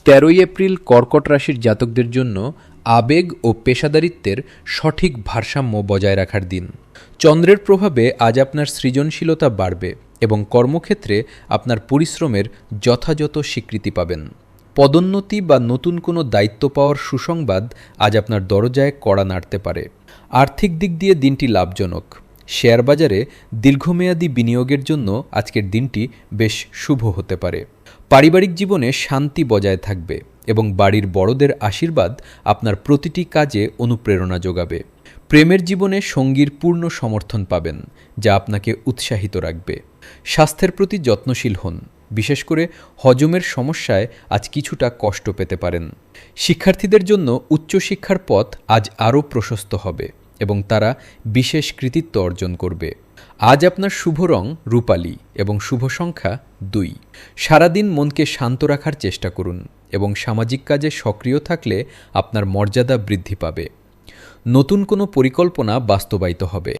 13 April কর্কট রাশির জাতকদের জন্য আবেগ ও পেশাদারিত্বের সঠিক ভারসাম্য বজায় রাখার দিন। চন্দ্রের প্রভাবে আজ আপনার সৃজনশীলতা বাড়বে এবং কর্মক্ষেত্রে আপনার পরিশ্রমের যথাযথ স্বীকৃতি পাবেন। পদোন্নতি বা নতুন কোনো দায়িত্ব পাওয়ার সুসংবাদ আজ আপনার দরজায় কড়া নাড়তে পারে। আর্থিক দিক দিয়ে দিনটি লাভজনক। শেয়ার বাজারে দীর্ঘমেয়াদী বিনিয়োগের জন্য আজকের দিনটি বেশ শুভ হতে পারে। পারিবারিক জীবনে শান্তি বজায় থাকবে এবং বাড়ির বড়দের আশীর্বাদ আপনার প্রতিটি কাজে অনুপ্রেরণা যোগাবে। প্রেমের জীবনে সঙ্গীর পূর্ণ সমর্থন পাবেন, যা আপনাকে উৎসাহিত রাখবে। স্বাস্থ্যের প্রতি যত্নশীল হন, বিশেষ করে হজমের সমস্যায় আজ কিছুটা কষ্ট পেতে পারেন। শিক্ষার্থীদের জন্য উচ্চশিক্ষার পথ আজ আরও প্রশস্ত হবে এবং তারা বিশেষ কৃতিত্ব অর্জন করবে। আজ আপনার শুভ রং রূপালী এবং শুভ সংখ্যা 2। সারাদিন মনকে শান্ত রাখার চেষ্টা করুন এবং সামাজিক কাজে সক্রিয় থাকলে আপনার মর্যাদা বৃদ্ধি পাবে। নতুন কোনো পরিকল্পনা বাস্তবায়িত হবে।